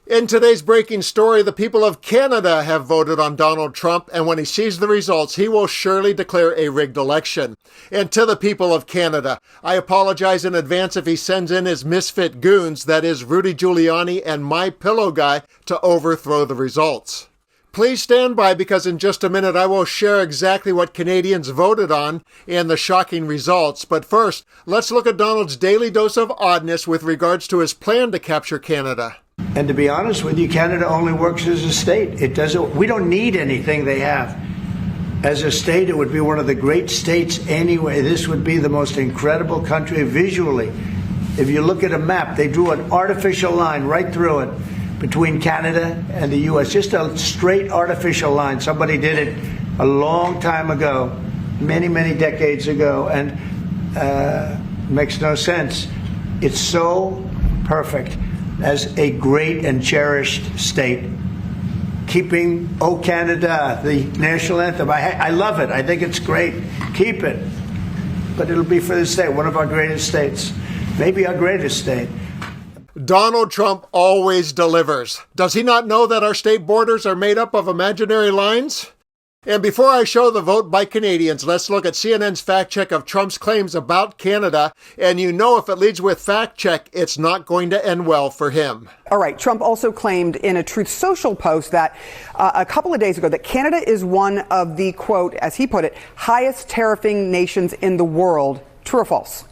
In today's breaking story, the people of Canada have voted on Donald Trump, and when he sees the results, he will surely declare a rigged election. And to the people of Canada, I apologize in advance if he sends in his misfit goons, that is Rudy Giuliani and my pillow guy, to overthrow the results. Please stand by because in just a minute I will share exactly what Canadians voted on and the shocking results. But first, let's look at Donald's daily dose of oddness with regards to his plan to capture Canada. And to be honest with you, Canada only works as a state. It doesn't. We don't need anything they have. As a state, it would be one of the great states anyway. This would be the most incredible country visually. If you look at a map, they drew an artificial line right through it between Canada and the U.S. Just a straight artificial line. Somebody did it a long time ago, many, many decades ago, and makes no sense. It's so perfect as a great and cherished state. Keeping "O Canada," the national anthem. I love it. I think it's great. Keep it. But it'll be for the state, one of our greatest states. Maybe our greatest state. Donald Trump always delivers. Does he not know that our state borders are made up of imaginary lines? And before I show the vote by Canadians, let's look at CNN's fact check of Trump's claims about Canada. And you know if it leads with fact check, it's not going to end well for him. All right. Trump also claimed in a Truth Social post that a couple of days ago that Canada is one of the, quote, as he put it, highest tariffing nations in the world. True or false?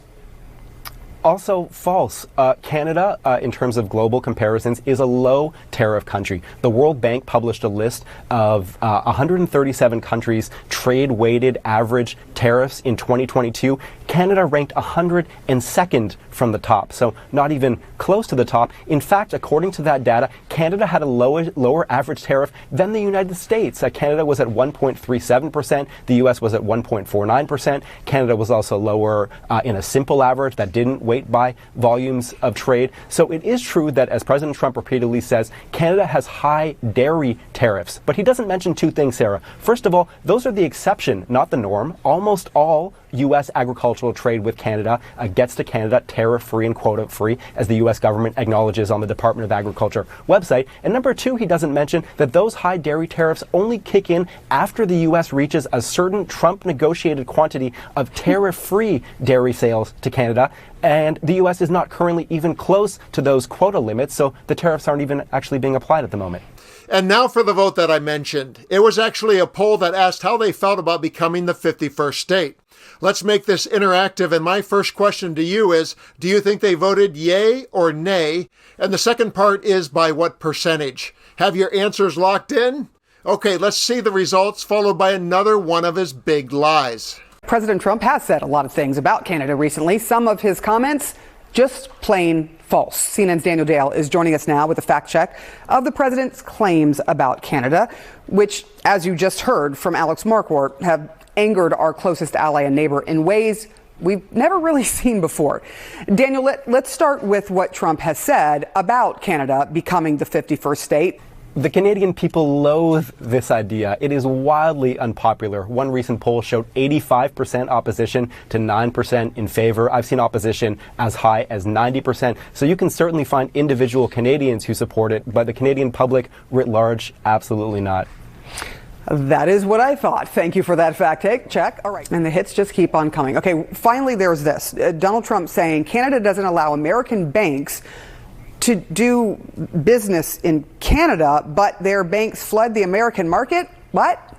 Also false. Canada, in terms of global comparisons, is a low tariff country. The World Bank published a list of 137 countries' trade-weighted average tariffs in 2022. Canada ranked 102nd from the top, so not even close to the top. In fact, according to that data, Canada had a lower average tariff than the United States. Canada was at 1.37%. The U.S. was at 1.49%. Canada was also lower in a simple average that didn't weight by volumes of trade. So it is true that, as President Trump repeatedly says, Canada has high dairy tariffs. But he doesn't mention two things, Sarah. First of all, those are the exception, not the norm. Almost all U.S. agricultural trade with Canada gets to Canada tariff-free and quota-free, as the U.S. government acknowledges on the Department of Agriculture website. And number two, he doesn't mention that those high dairy tariffs only kick in after the U.S. reaches a certain Trump-negotiated quantity of tariff-free dairy sales to Canada. And the U.S. is not currently even close to those quota limits, so the tariffs aren't even actually being applied at the moment. And now for the vote that I mentioned. It was actually a poll that asked how they felt about becoming the 51st state. Let's make this interactive, and my first question to you is, do you think they voted yay or nay? And the second part is, by what percentage? Have your answers locked in? Okay, let's see the results, followed by another one of his big lies. President Trump has said a lot of things about Canada recently. Some of his comments just plain false. CNN's Daniel Dale is joining us now with a fact check of the president's claims about Canada, which, as you just heard from Alex Marquardt, have angered our closest ally and neighbor in ways we've never really seen before. Daniel, let's start with what Trump has said about Canada becoming the 51st state. The Canadian people loathe this idea. It is wildly unpopular. One recent poll showed 85% opposition to 9% in favor. I've seen opposition as high as 90%. So you can certainly find individual Canadians who support it, but the Canadian public writ large, absolutely not. That is what I thought. Thank you for that fact check. All right. And the hits just keep on coming. Okay, finally, there's this. Donald Trump saying Canada doesn't allow American banks to do business in Canada, but their banks flood the American market? What?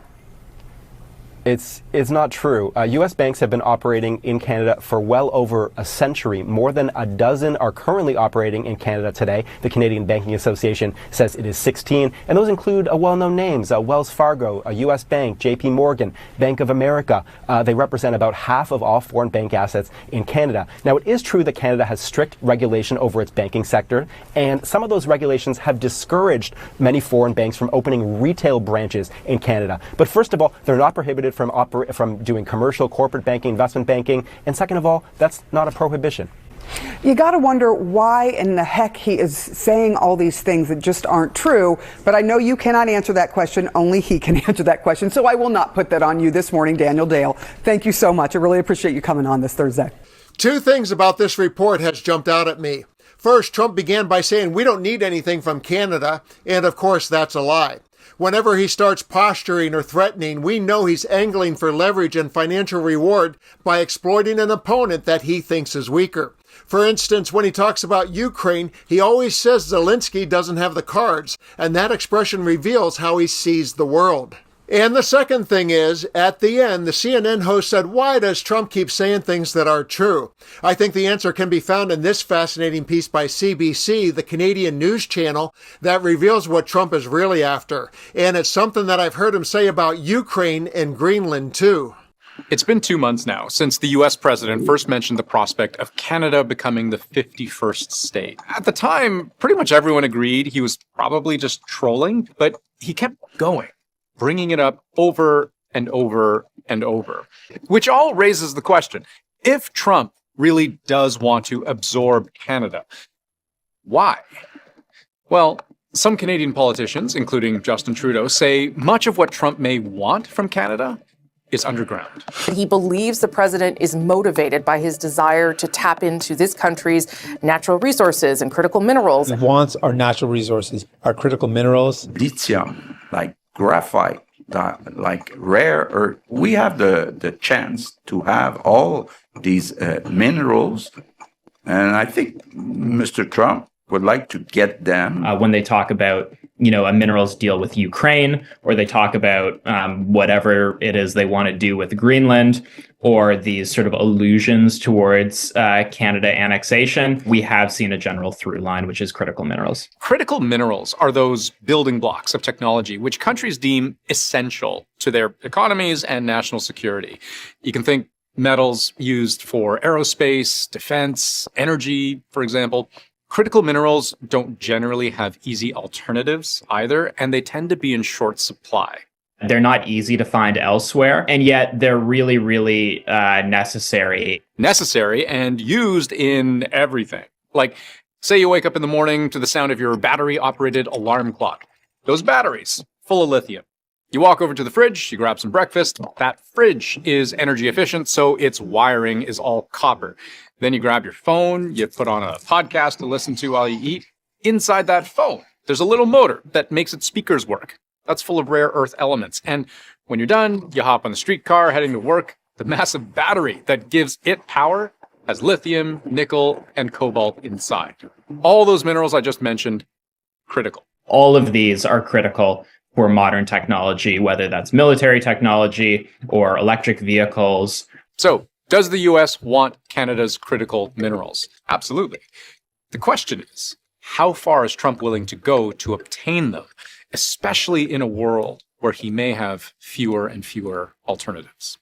It's not true. U.S. banks have been operating in Canada for well over a century. More than a dozen are currently operating in Canada today. The Canadian Banking Association says it is 16, and those include well-known names, Wells Fargo, a U.S. Bank, J.P. Morgan, Bank of America. They represent about half of all foreign bank assets in Canada. Now, it is true that Canada has strict regulation over its banking sector, and some of those regulations have discouraged many foreign banks from opening retail branches in Canada. But first of all, they're not prohibited from doing commercial, corporate banking, investment banking. And second of all, that's not a prohibition. You got to wonder why in the heck he is saying all these things that just aren't true. But I know you cannot answer that question. Only he can answer that question. So I will not put that on you this morning, Daniel Dale. Thank you so much. I really appreciate you coming on this Thursday. Two things about this report has jumped out at me. First, Trump began by saying we don't need anything from Canada, and of course that's a lie. Whenever he starts posturing or threatening, we know he's angling for leverage and financial reward by exploiting an opponent that he thinks is weaker. For instance, when he talks about Ukraine, he always says Zelensky doesn't have the cards, and that expression reveals how he sees the world. And the second thing is, at the end, the CNN host said, why does Trump keep saying things that are true? I think the answer can be found in this fascinating piece by CBC, the Canadian news channel, that reveals what Trump is really after. And it's something that I've heard him say about Ukraine and Greenland, too. It's been 2 months now since the U.S. president first mentioned the prospect of Canada becoming the 51st state. At the time, pretty much everyone agreed he was probably just trolling, but he kept going, bringing it up over and over and over, which all raises the question, if Trump really does want to absorb Canada, why? Well, some Canadian politicians, including Justin Trudeau, say much of what Trump may want from Canada is underground. He believes the president is motivated by his desire to tap into this country's natural resources and critical minerals. He wants our natural resources, our critical minerals. Lithium, like graphite, like rare earth. We have the chance to have all these minerals, and I think Mr. Trump would like to get them. When they talk about, a minerals deal with Ukraine, or they talk about whatever it is they want to do with Greenland, or these sort of allusions towards Canada annexation, we have seen a general through line, which is critical minerals. Critical minerals are those building blocks of technology which countries deem essential to their economies and national security. You can think metals used for aerospace, defense, energy, for example. Critical minerals don't generally have easy alternatives either, and they tend to be in short supply. They're not easy to find elsewhere, and yet they're really, really necessary. Necessary and used in everything. Like, say you wake up in the morning to the sound of your battery-operated alarm clock. Those batteries, full of lithium. You walk over to the fridge, you grab some breakfast. That fridge is energy efficient, so its wiring is all copper. Then you grab your phone, you put on a podcast to listen to while you eat. Inside that phone, there's a little motor that makes its speakers work. That's full of rare earth elements. And when you're done, you hop on the streetcar heading to work. The massive battery that gives it power has lithium, nickel, and cobalt inside. All those minerals I just mentioned, critical. All of these are critical for modern technology, whether that's military technology or electric vehicles. So, does the U.S. want Canada's critical minerals? Absolutely. The question is, how far is Trump willing to go to obtain them, especially in a world where he may have fewer and fewer alternatives?